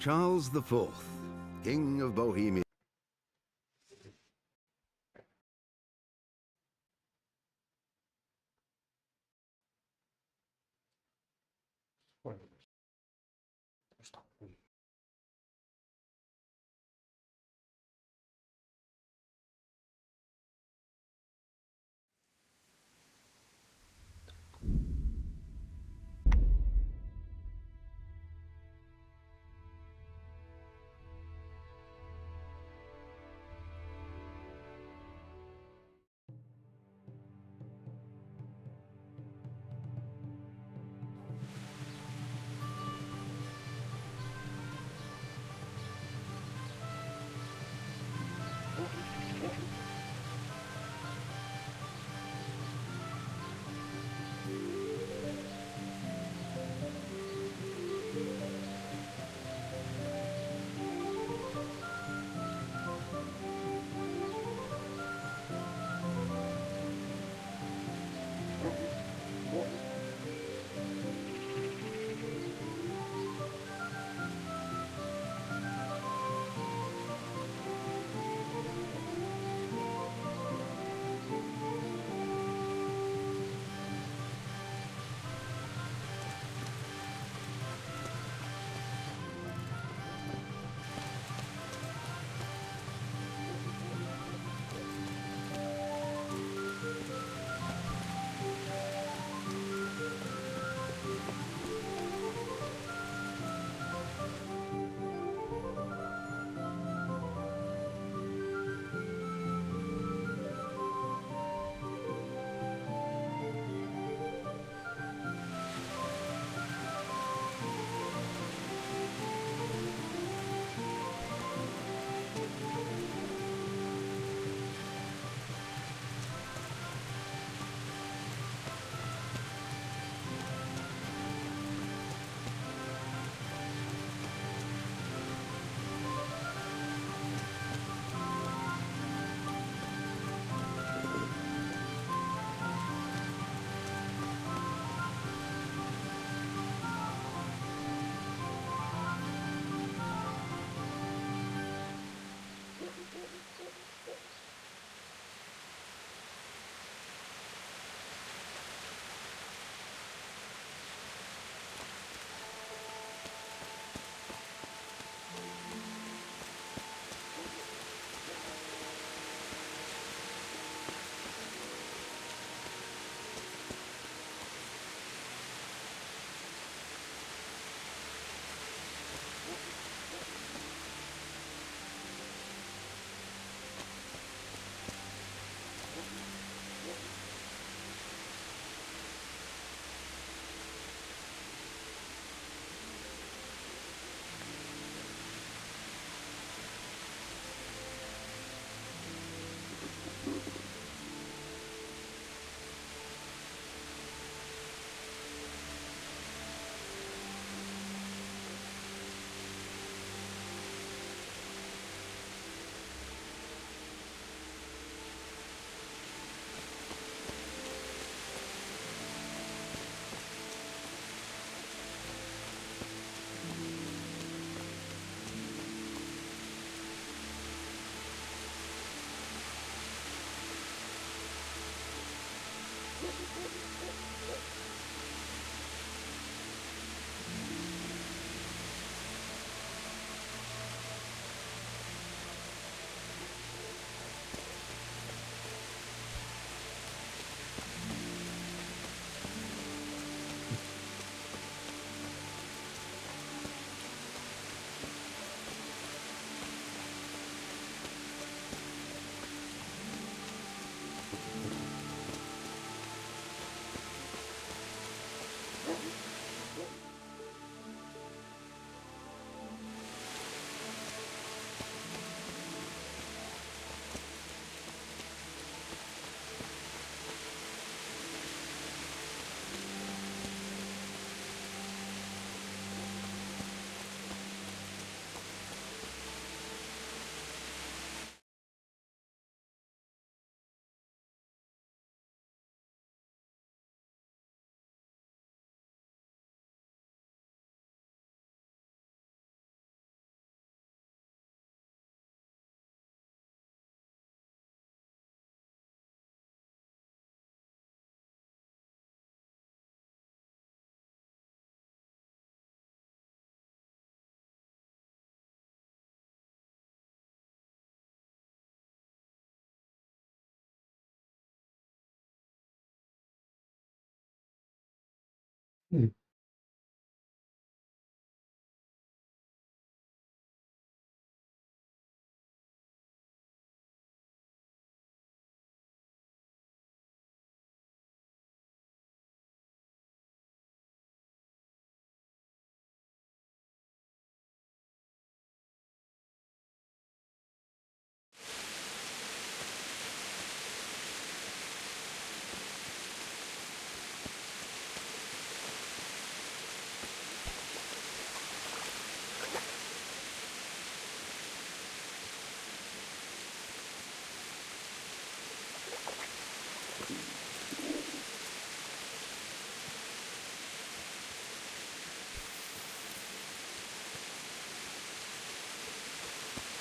Charles IV, King of Bohemia.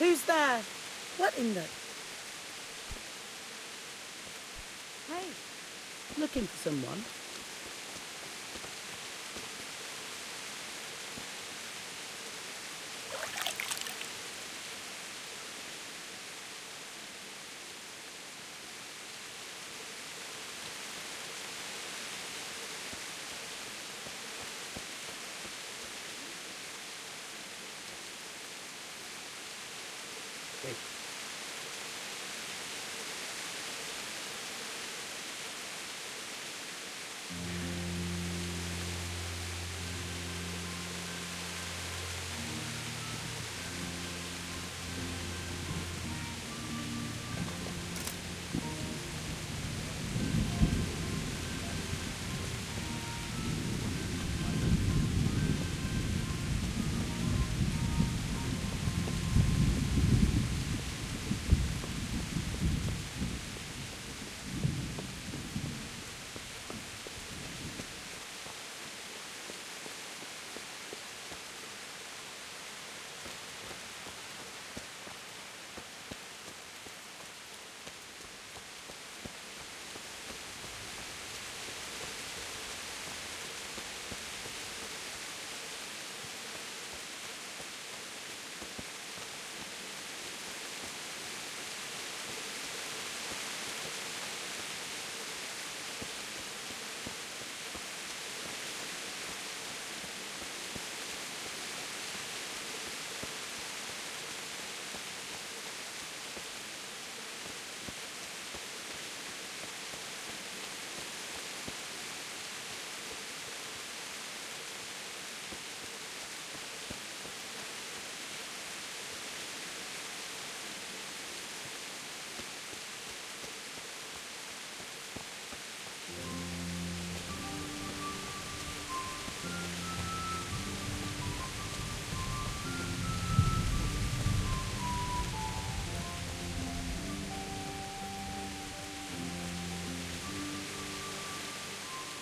Who's there? What in the... Hey, looking for someone?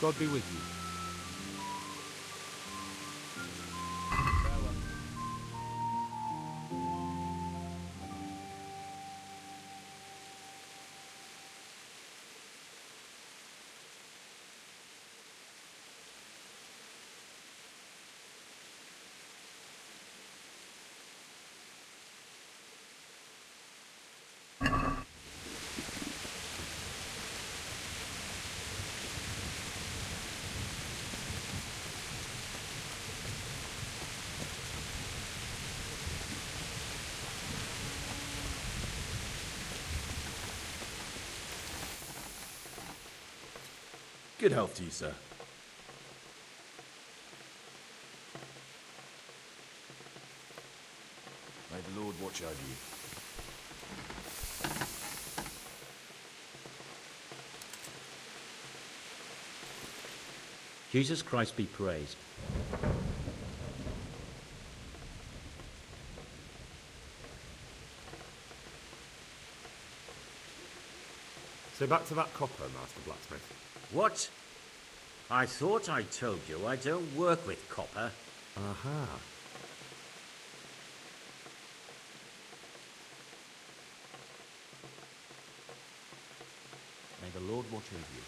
God be with you. Good health to you, sir. May the Lord watch over you. Jesus Christ be praised. So back to that copper, Master Blacksmith. What? I thought I told you I don't work with copper. Aha. May the Lord watch over you.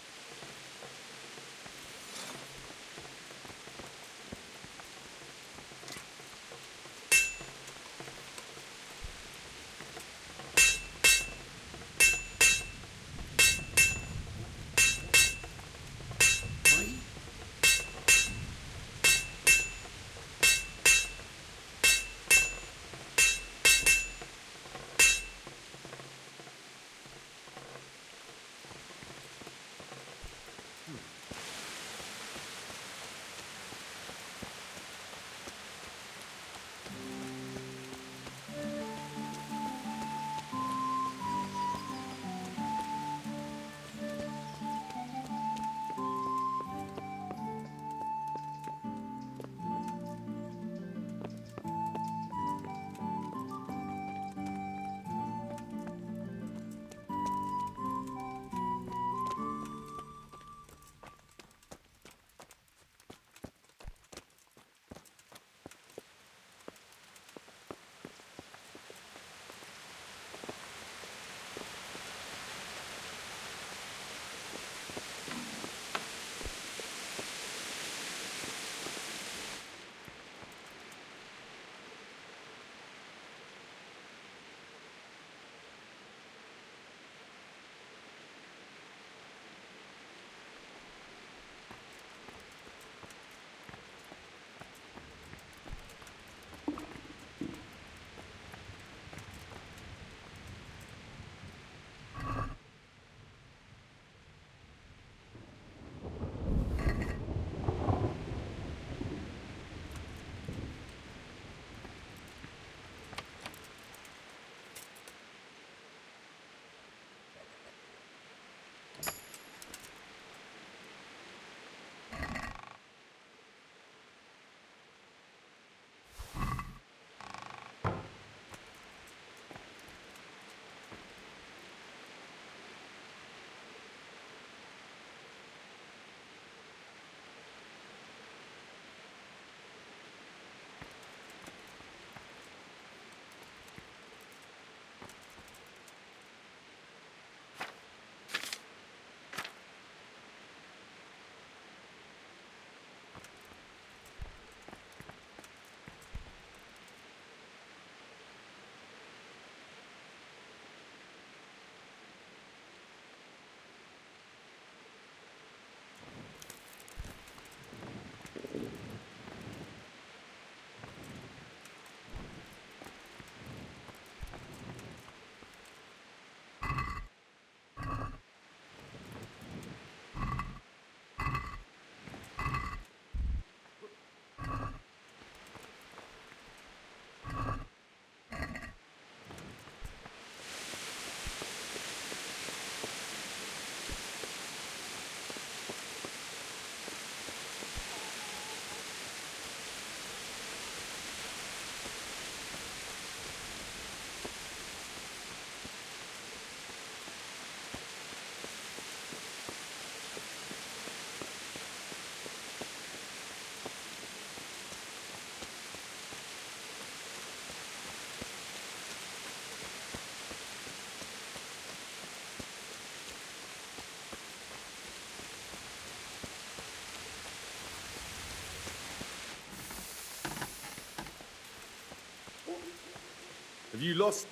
Have you lost?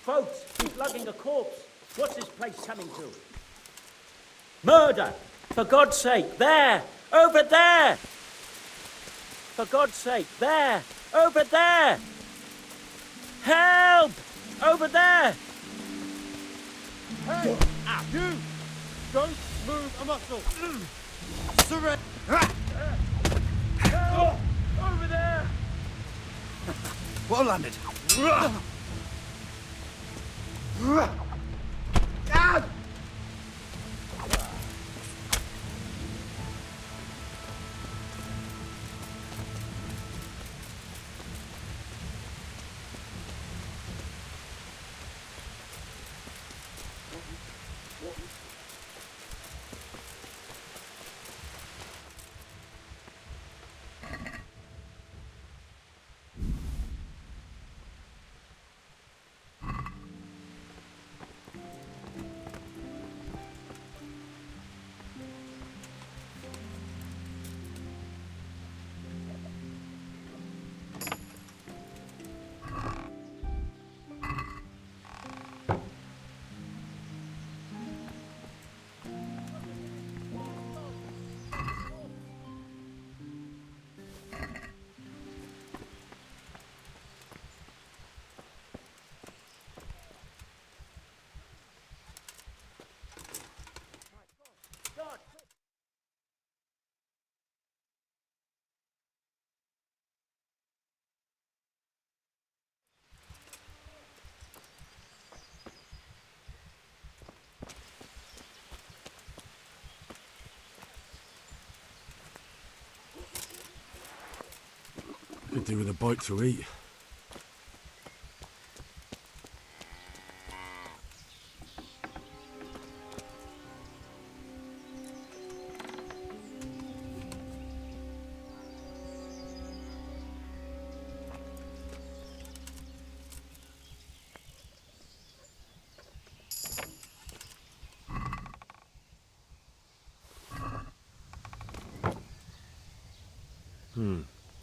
Folks, he's lugging a corpse. What's this place coming to? Murder! For God's sake, there! Over there! For God's sake, there! Over there! Help! Over there! Hey! You! Don't move a muscle! Surrender! Help! Over there! Well landed. Could do with a bite to eat.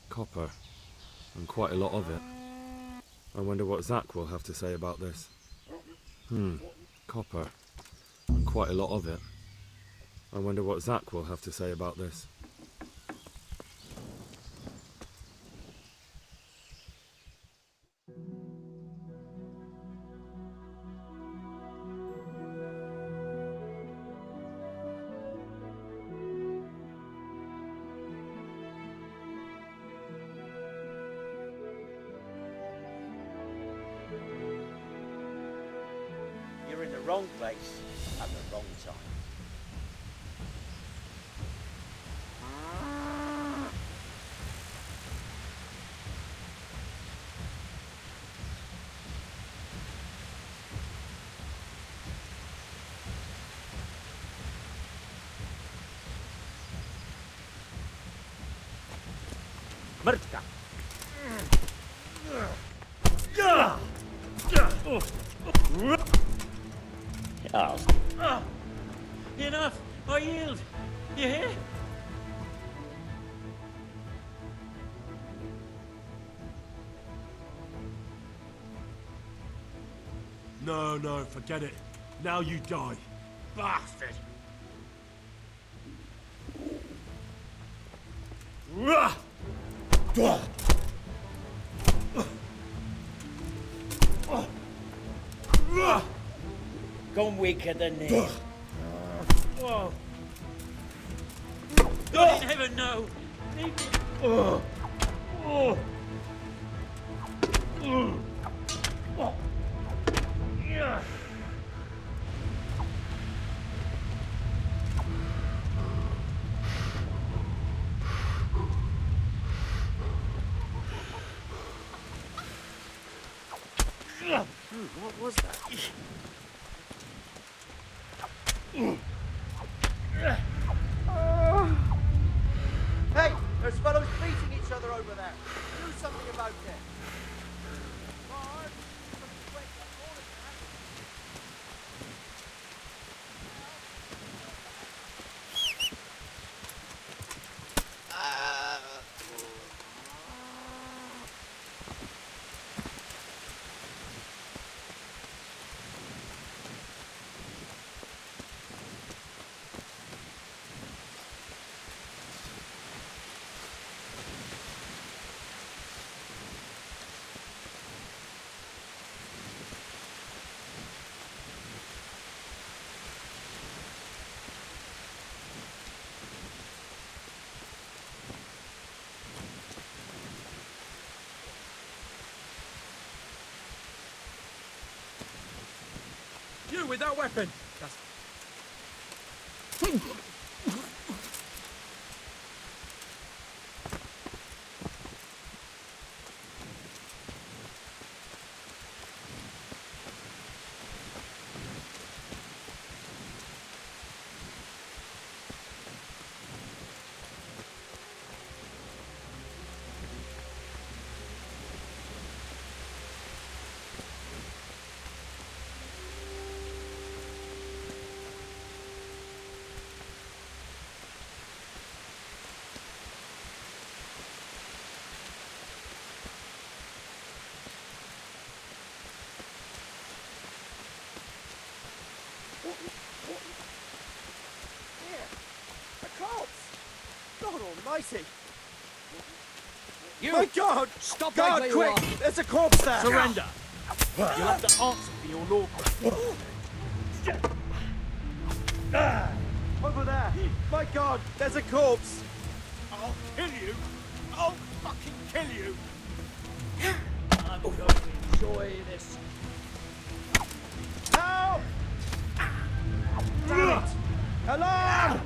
Copper. And quite a lot of it. I wonder what Zach will have to say about this. Copper. And quite a lot of it. I wonder what Zach will have to say about this. You're in the wrong place at the wrong time. Mrtka! Enough! I yield! You hear? No, forget it. Now you die. Bastard! Gone weaker than this. Oh. God in heaven, no! Leave me. Yeah. What was that? Hey! There's fellows beating each other over there! Do something about it! You with that weapon! That's... Here! A corpse! God almighty! You! My God! Stop right God, where you quick! are. There's a corpse there! Surrender! You'll have to answer for your lordship. Over there! My God, there's a corpse! I'll kill you! I'll fucking kill you! I'm going to enjoy this. Help! Damn it! Alarm!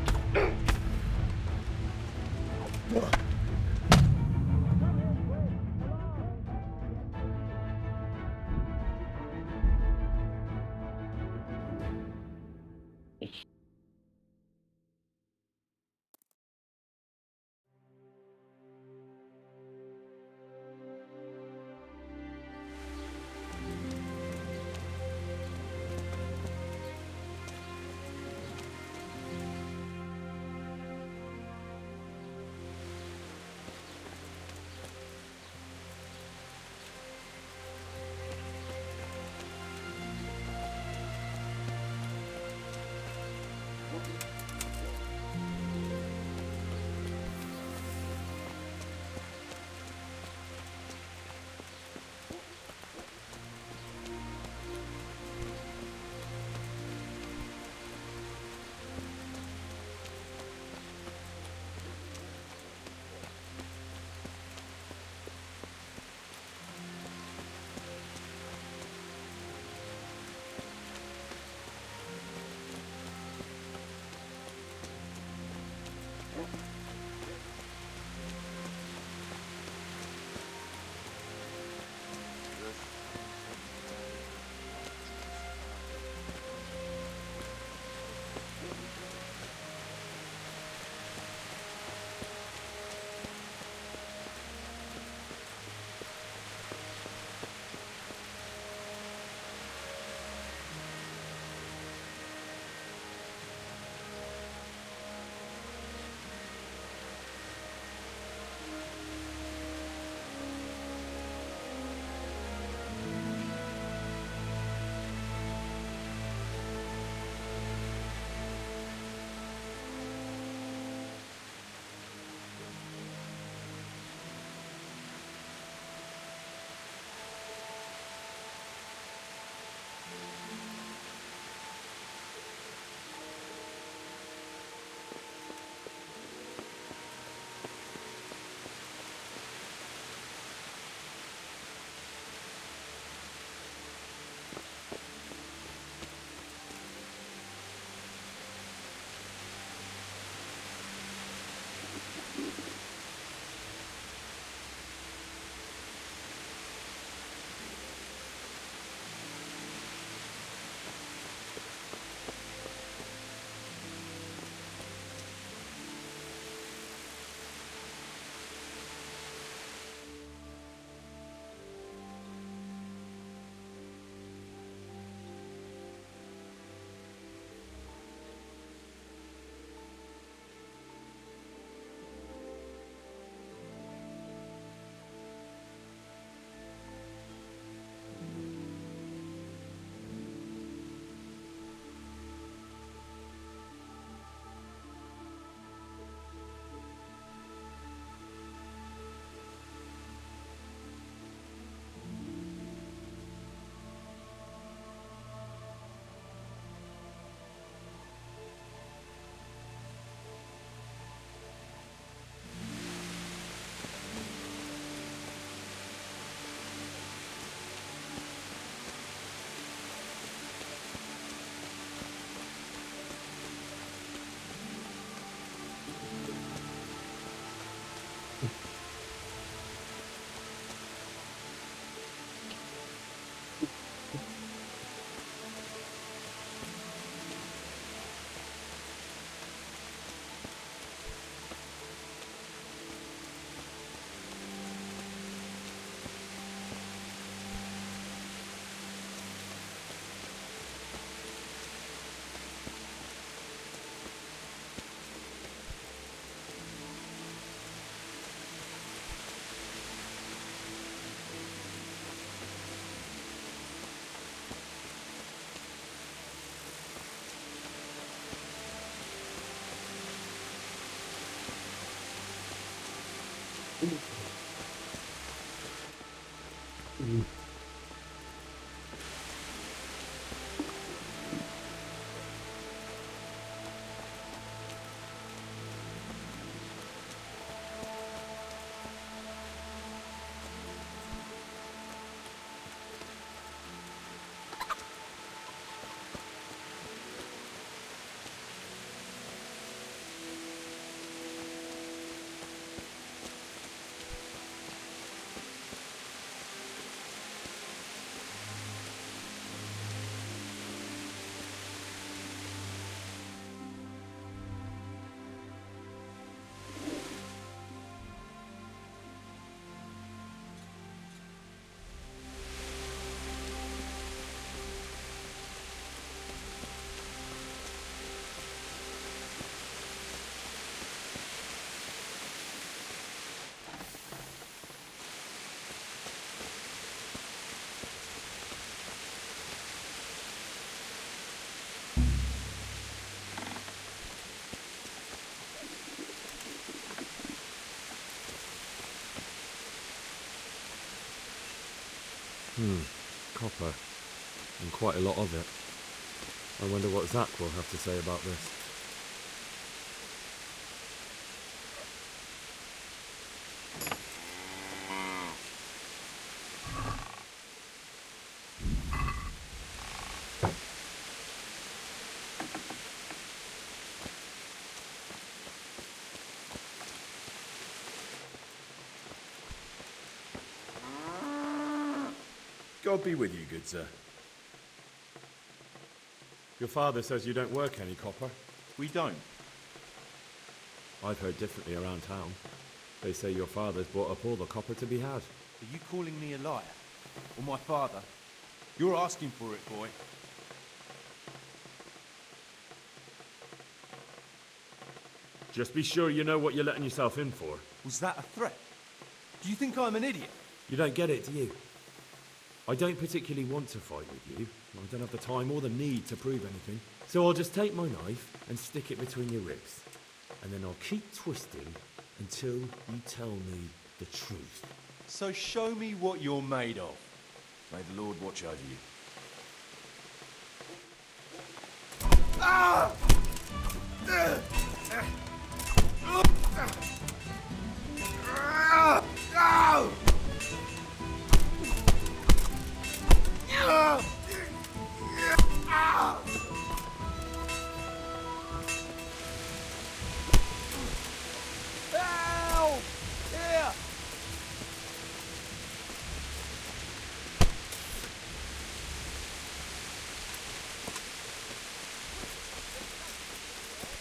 Copper. And quite a lot of it. I wonder what Zach will have to say about this. God be with you, good sir. Your father says you don't work any copper. We don't. I've heard differently around town. They say your father's bought up all the copper to be had. Are you calling me a liar? Or my father? You're asking for it, boy. Just be sure you know what you're letting yourself in for. Was that a threat? Do you think I'm an idiot? You don't get it, do you? I don't particularly want to fight with you. I don't have the time or the need to prove anything. So I'll just take my knife and stick it between your ribs. And then I'll keep twisting until you tell me the truth. So show me what you're made of. May the Lord watch over you. Help! Here!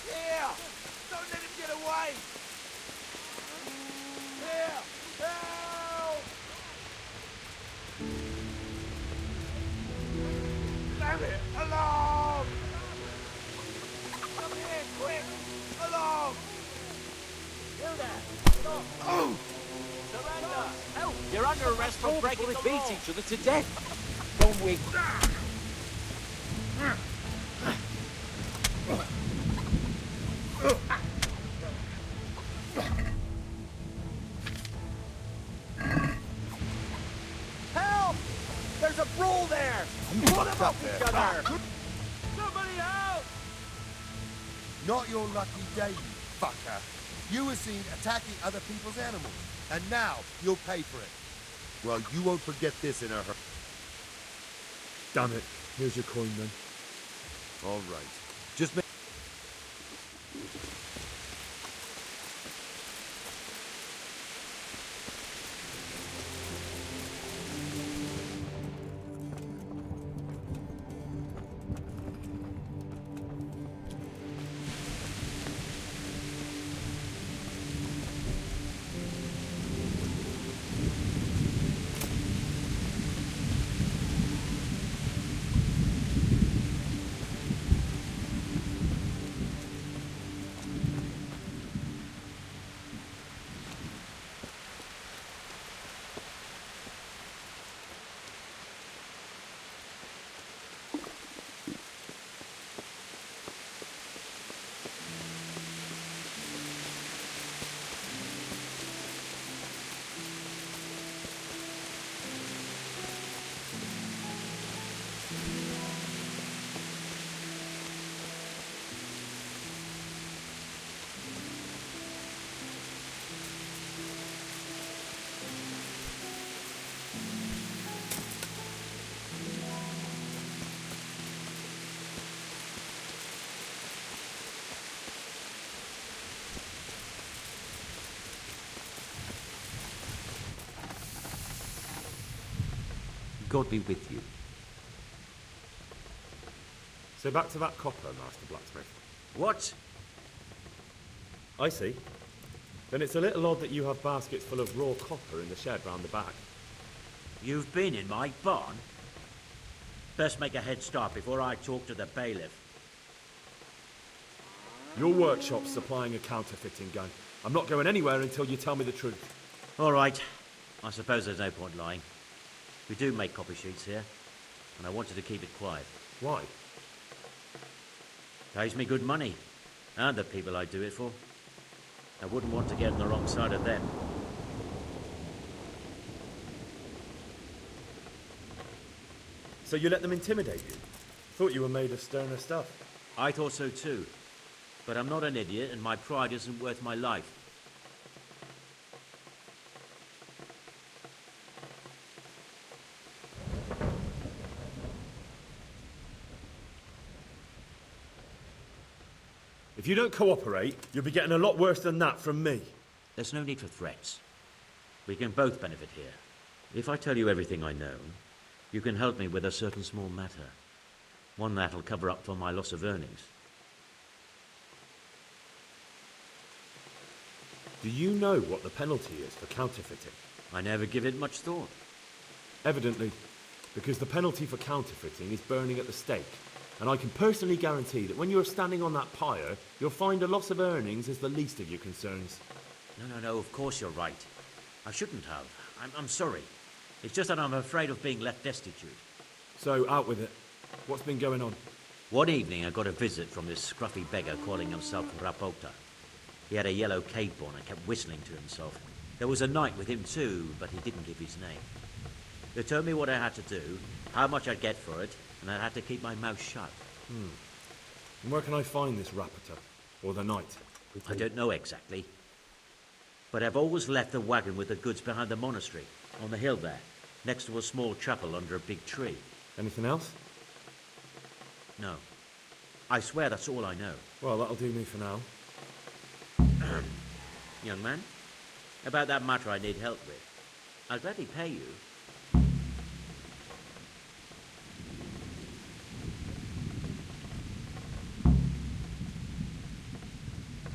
Here! Don't let him get away! Here! Help! Damn it! Along! Come here, quick! Along! You there! Stop! Oh! Surrender! Help! You're under arrest for breaking the law. Beat each other to death. Don't we? Help! There's a brawl there! Pull them off each other! Somebody help! Not your lucky day, you fucker. You were seen attacking other people's animals, and now you'll pay for it. Well, you won't forget this in a hurry. Damn it. Here's your coin then. All right. Just make... God be with you. So back to that copper, Master Blacksmith. What? I see. Then it's a little odd that you have baskets full of raw copper in the shed round the back. You've been in my barn? Best make a head start before I talk to the bailiff. Your workshop's supplying a counterfeiting gun. I'm not going anywhere until you tell me the truth. All right. I suppose there's no point lying. We do make copy sheets here, and I wanted to keep it quiet. Why? Pays me good money, and the people I do it for. I wouldn't want to get on the wrong side of them. So you let them intimidate you? Thought you were made of sterner stuff. I thought so too. But I'm not an idiot, and my pride isn't worth my life. If you don't cooperate, you'll be getting a lot worse than that from me. There's no need for threats. We can both benefit here. If I tell you everything I know, you can help me with a certain small matter. One that'll cover up for my loss of earnings. Do you know what the penalty is for counterfeiting? I never give it much thought. Evidently, because the penalty for counterfeiting is burning at the stake. And I can personally guarantee that when you're standing on that pyre, you'll find a loss of earnings is the least of your concerns. No, of course you're right. I shouldn't have. I'm sorry. It's just that I'm afraid of being left destitute. So, out with it. What's been going on? One evening I got a visit from this scruffy beggar calling himself Rapota. He had a yellow cape on and kept whistling to himself. There was a knight with him too, but he didn't give his name. They told me what I had to do, how much I'd get for it, and I had to keep my mouth shut. And where can I find this Rapota? Or the knight? I don't know exactly. But I've always left the wagon with the goods behind the monastery, on the hill there, next to a small chapel under a big tree. Anything else? No. I swear that's all I know. Well, that'll do me for now. Young man, about that matter I need help with. I'll gladly pay you.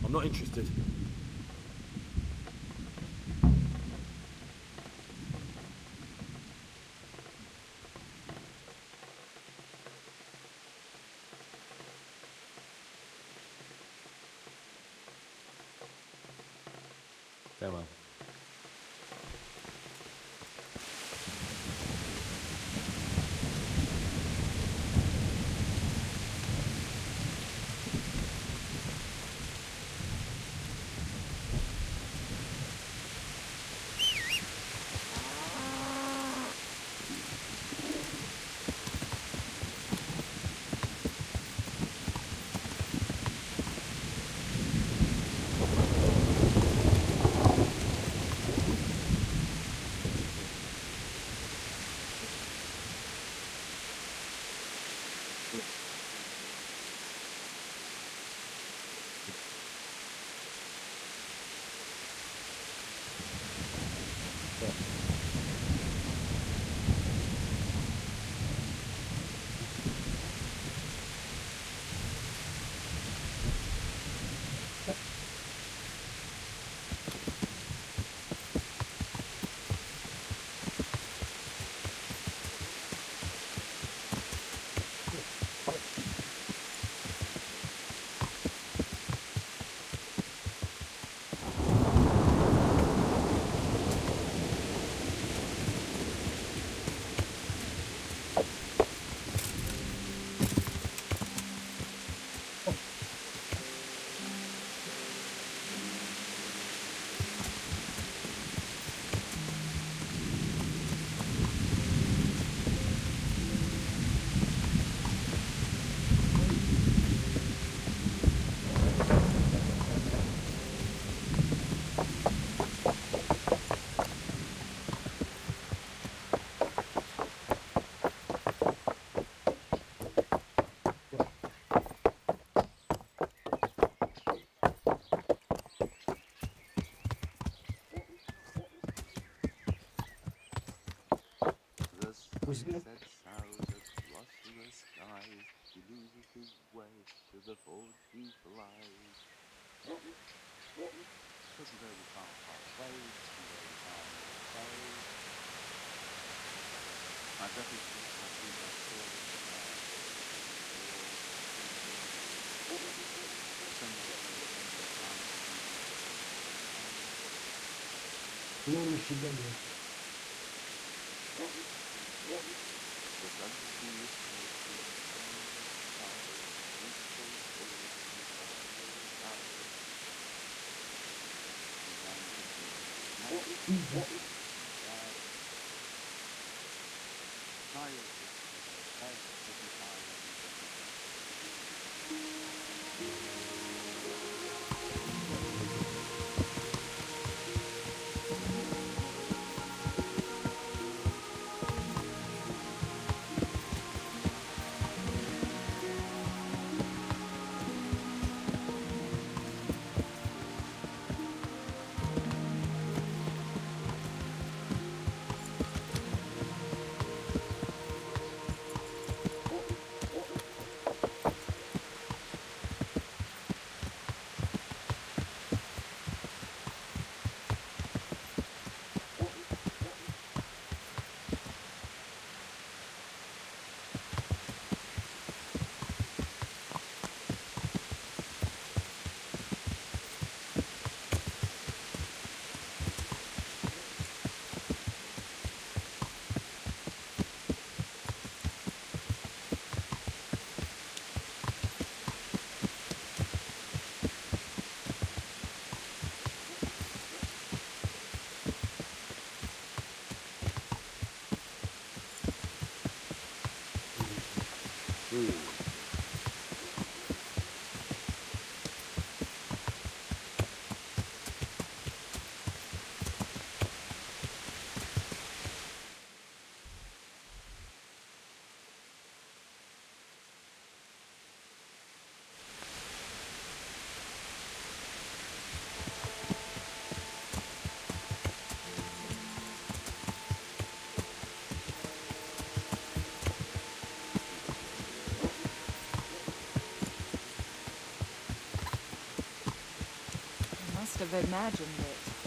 I'm not interested. Farewell. The sun sets out across the skies. He loses his way to the forge he flies. Cause you know we can't part ways, you know we can't say. My breath is just like we got still. every time I need everything. I must have imagined it.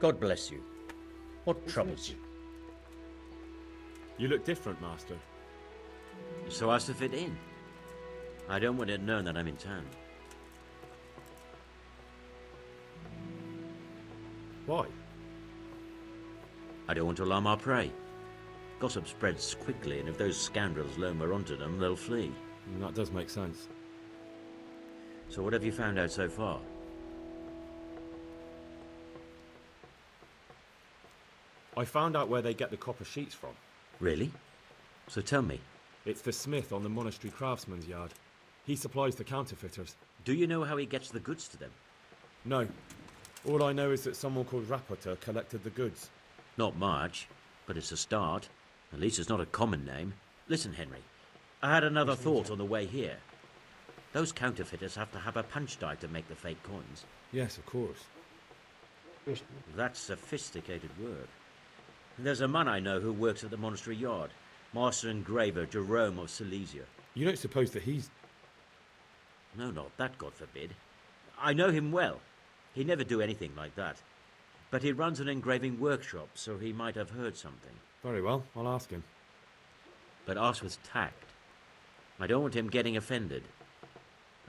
God bless you. What troubles you? You look different, Master. So as to fit in. I don't want it known that I'm in town. Why? I don't want to alarm our prey. Gossip spreads quickly, and if those scoundrels learn we're onto them, they'll flee. That does make sense. So what have you found out so far? I found out where they get the copper sheets from. Really? So tell me, It's the smith on the monastery craftsman's yard. He supplies the counterfeiters. do you know how he gets the goods to them? No. All I know is that someone called Rapota collected the goods. Not much, but it's a start. At least it's not a common name. Listen, Henry, I had another thought on the way here. Those counterfeiters have to have a punch die to make the fake coins. Yes, of course. That's sophisticated work. There's a man I know who works at the monastery yard, Master Engraver Jerome of Silesia. You don't suppose that he's... No, not that, God forbid. I know him well. He'd never do anything like that. But he runs an engraving workshop, so he might have heard something. Very well, I'll ask him. But ask with tact. I don't want him getting offended.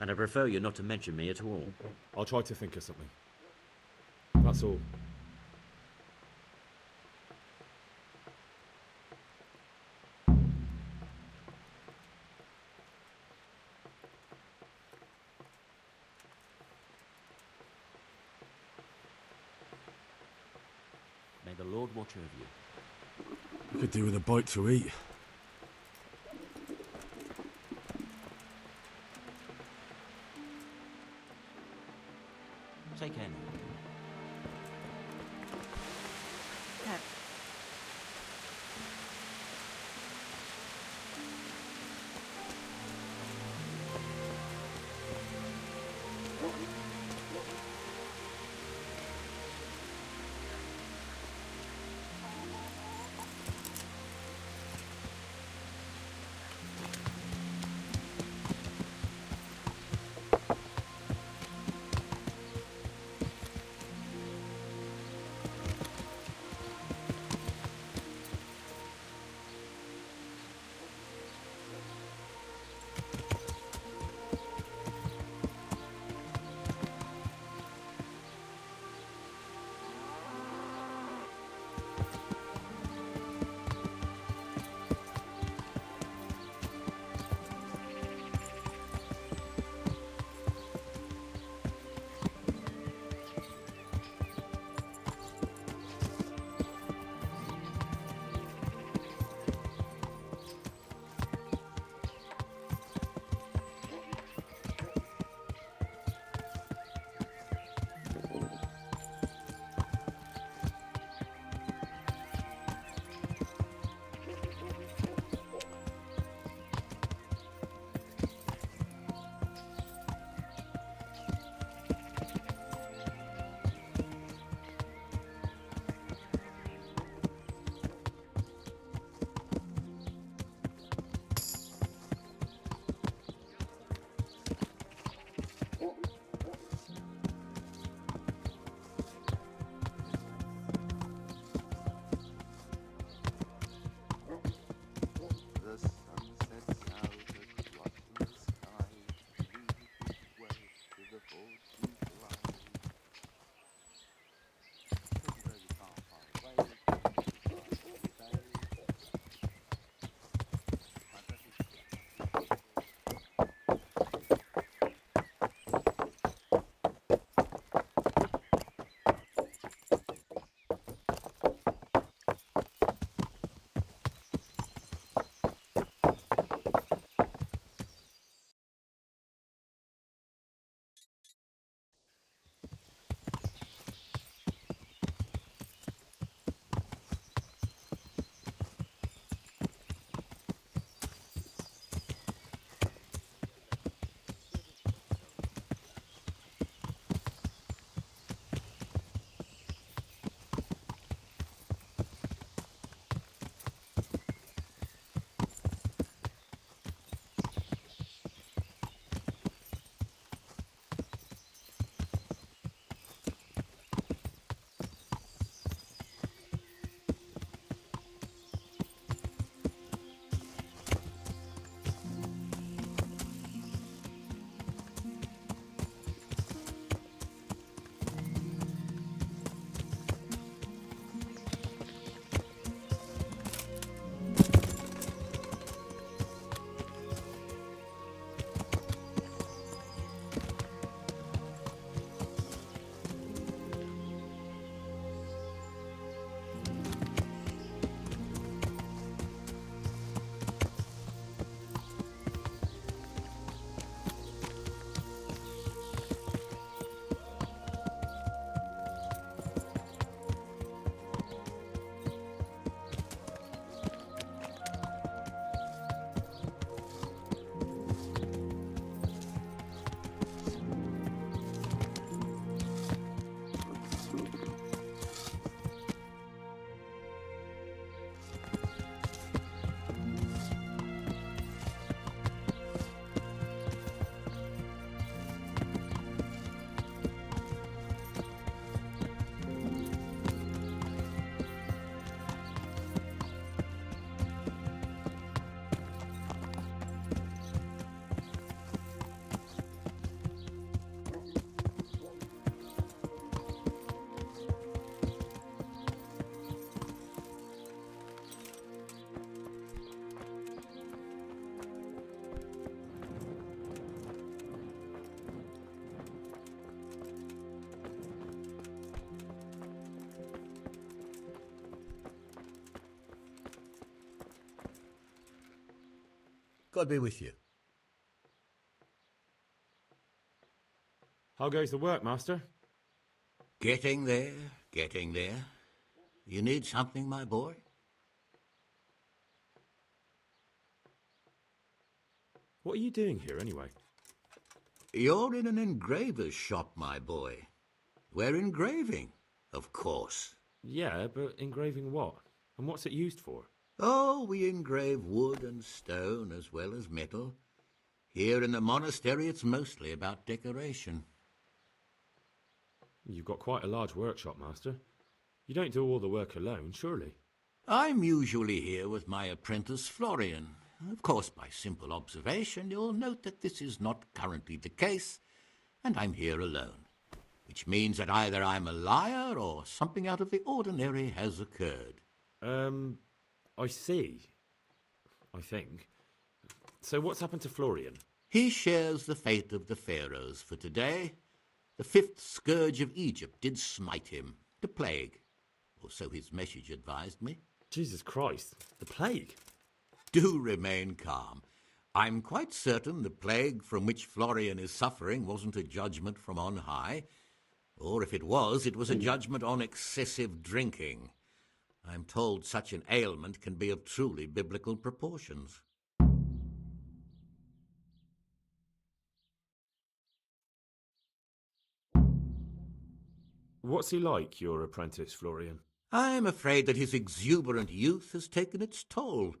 And I prefer you not to mention me at all. I'll try to think of something. That's all. May the Lord watch over you. I could do with a bite to eat. Take care now. God be with you. How goes the work, Master? Getting there, getting there. You need something, my boy? What are you doing here, anyway? You're in an engraver's shop, my boy. We're engraving, of course. Yeah, but engraving what? And what's it used for? Oh, we engrave wood and stone as well as metal. Here in the monastery, it's mostly about decoration. You've got quite a large workshop, Master. You don't do all the work alone, surely? I'm usually here with my apprentice, Florian. Of course, by simple observation, you'll note that this is not currently the case, and I'm here alone, which means that either I'm a liar or something out of the ordinary has occurred. I see. I think. So what's happened to Florian? He shares the fate of the pharaohs for today. The fifth scourge of Egypt did smite him, the plague, or so his message advised me. Jesus Christ, the plague? Do remain calm. I'm quite certain the plague from which Florian is suffering wasn't a judgment from on high, or if it was a judgment on excessive drinking. I'm told such an ailment can be of truly biblical proportions. What's he like, your apprentice, Florian? I'm afraid that his exuberant youth has taken its toll.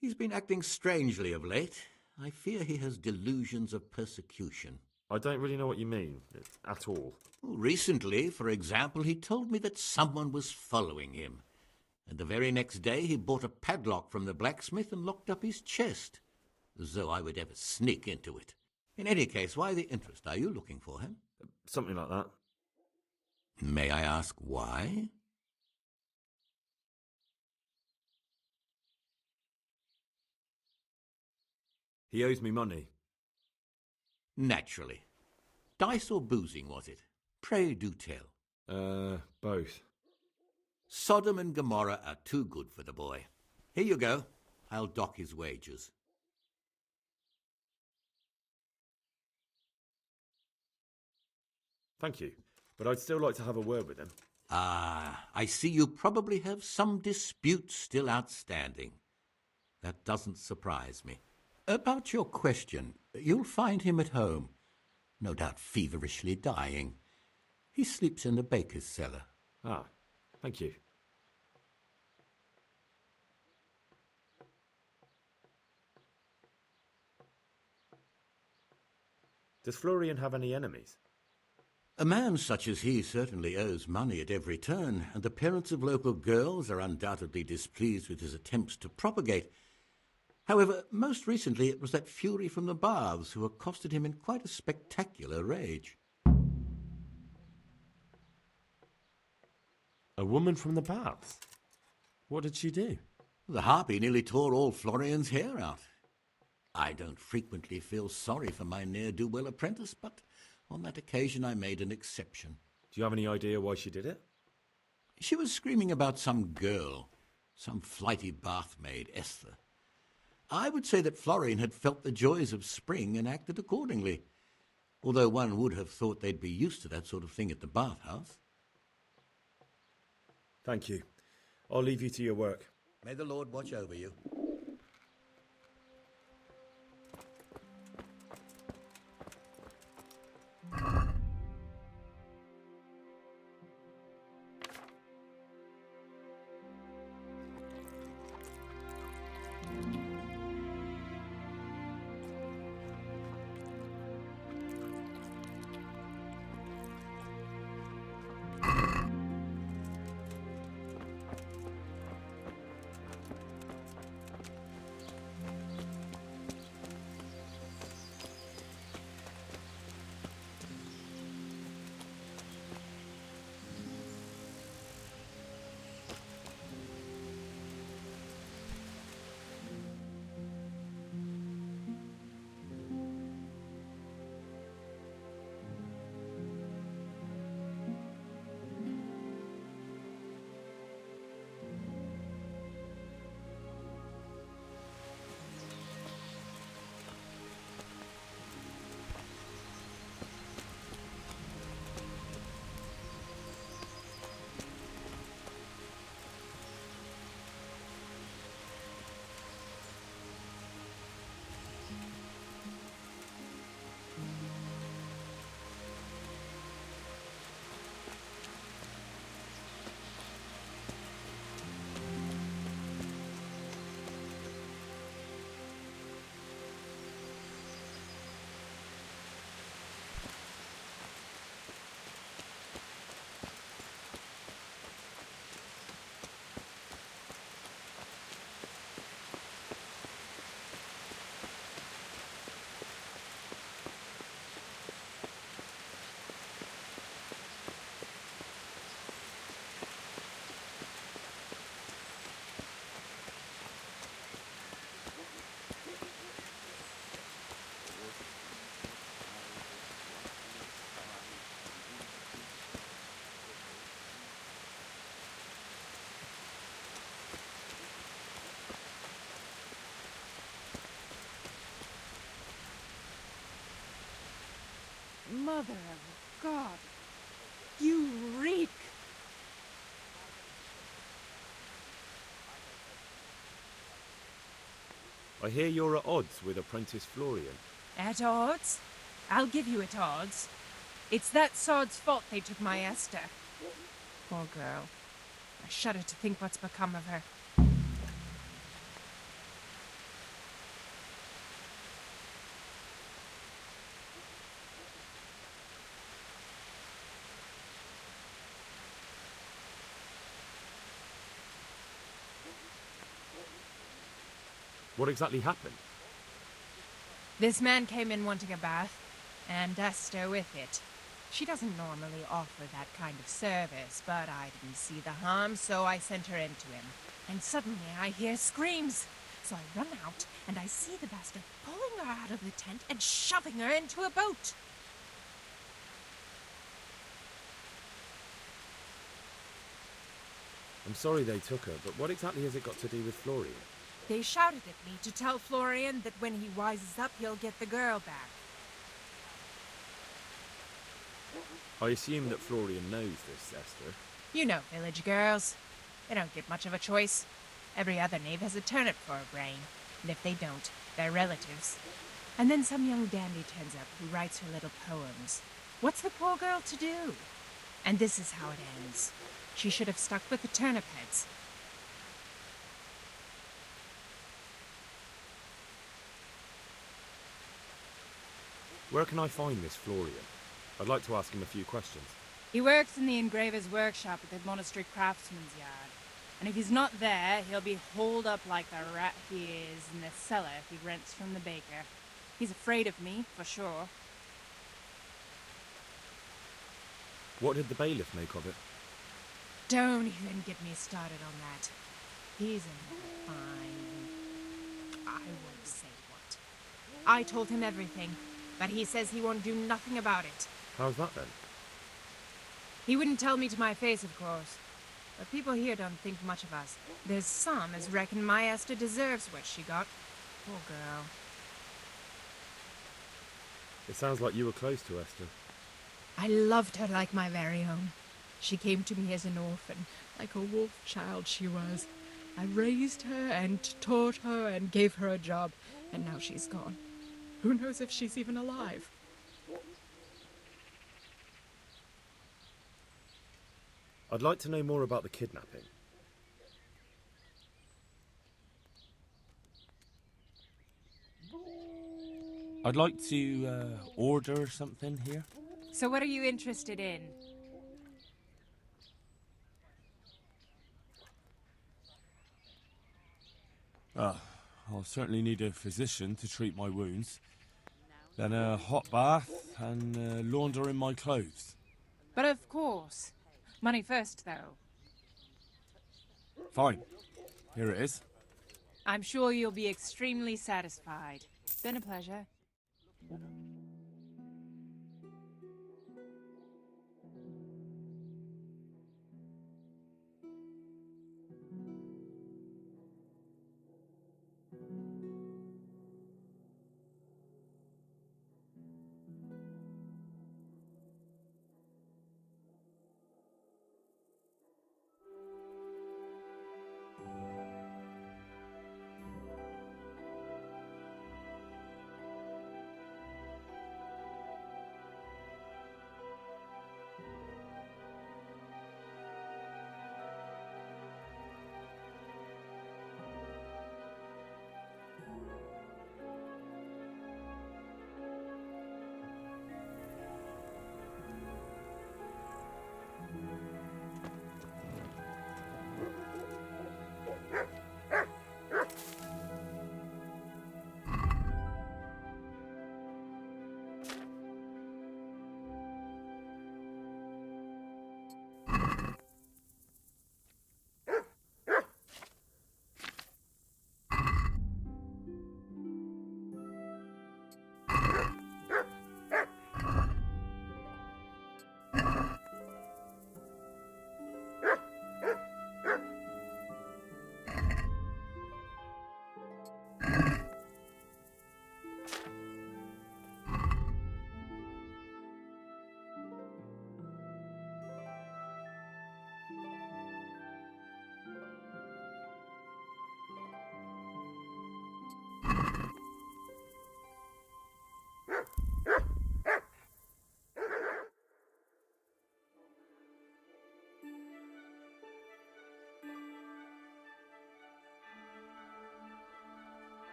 He's been acting strangely of late. I fear he has delusions of persecution. I don't really know what you mean, at all. Recently, for example, he told me that someone was following him. And the very next day he bought a padlock from the blacksmith and locked up his chest, as though I would ever sneak into it. In any case, why the interest? Are you looking for him? Something like that. May I ask why? He owes me money. Naturally. Dice or boozing, was it? Pray do tell. Both. Sodom and Gomorrah are too good for the boy. Here you go. I'll dock his wages. Thank you, but I'd still like to have a word with him. Ah, I see you probably have some dispute still outstanding. That doesn't surprise me. About your question, you'll find him at home, no doubt feverishly dying. He sleeps in the baker's cellar. Ah, thank you. Does Florian have any enemies? A man such as he certainly owes money at every turn, and the parents of local girls are undoubtedly displeased with his attempts to propagate. However, most recently it was that fury from the baths who accosted him in quite a spectacular rage. A woman from the baths? What did she do? The harpy nearly tore all Florian's hair out. I don't frequently feel sorry for my ne'er-do-well apprentice, but on that occasion I made an exception. Do you have any idea why she did it? She was screaming about some girl, some flighty bathmaid, Esther. I would say that Florian had felt the joys of spring and acted accordingly, although one would have thought they'd be used to that sort of thing at the bathhouse. Thank you. I'll leave you to your work. May the Lord watch over you. Mother of God. You reek! I hear you're at odds with Apprentice Florian. At odds? I'll give you at odds. It's that sod's fault they took my Esther. Poor girl. I shudder to think what's become of her. What exactly happened? This man came in wanting a bath, and Esther with it. She doesn't normally offer that kind of service, but I didn't see the harm, so I sent her in to him. And suddenly I hear screams. So I run out, and I see the bastard pulling her out of the tent and shoving her into a boat. I'm sorry they took her, but what exactly has it got to do with Florian? They shouted at me to tell Florian that when he wises up, he'll get the girl back. I assume that Florian knows this, Esther. You know village girls. They don't get much of a choice. Every other knave has a turnip for a brain, and if they don't, they're relatives. And then some young dandy turns up who writes her little poems. What's the poor girl to do? And this is how it ends. She should have stuck with the turnip heads. Where can I find this Florian? I'd like to ask him a few questions. He works in the engraver's workshop at the monastery craftsman's yard. And if he's not there, he'll be holed up like the rat he is in the cellar if he rents from the baker. He's afraid of me, for sure. What did the bailiff make of it? Don't even get me started on that. He's a fine... I won't say what. I told him everything, but he says he won't do nothing about it. How's that then? He wouldn't tell me to my face, of course. But people here don't think much of us. There's some as reckon my Esther deserves what she got. Poor girl. It sounds like you were close to Esther. I loved her like my very own. She came to me as an orphan, like a wolf child she was. I raised her and taught her and gave her a job, and now she's gone. Who knows if she's even alive? I'd like to know more about the kidnapping. I'd like to order something here. So what are you interested in? I'll certainly need a physician to treat my wounds. Then a hot bath and laundering my clothes. But of course. Money first, though. Fine. Here it is. I'm sure you'll be extremely satisfied. Been a pleasure.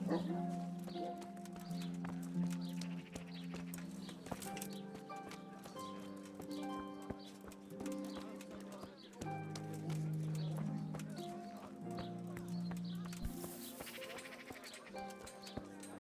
Oh.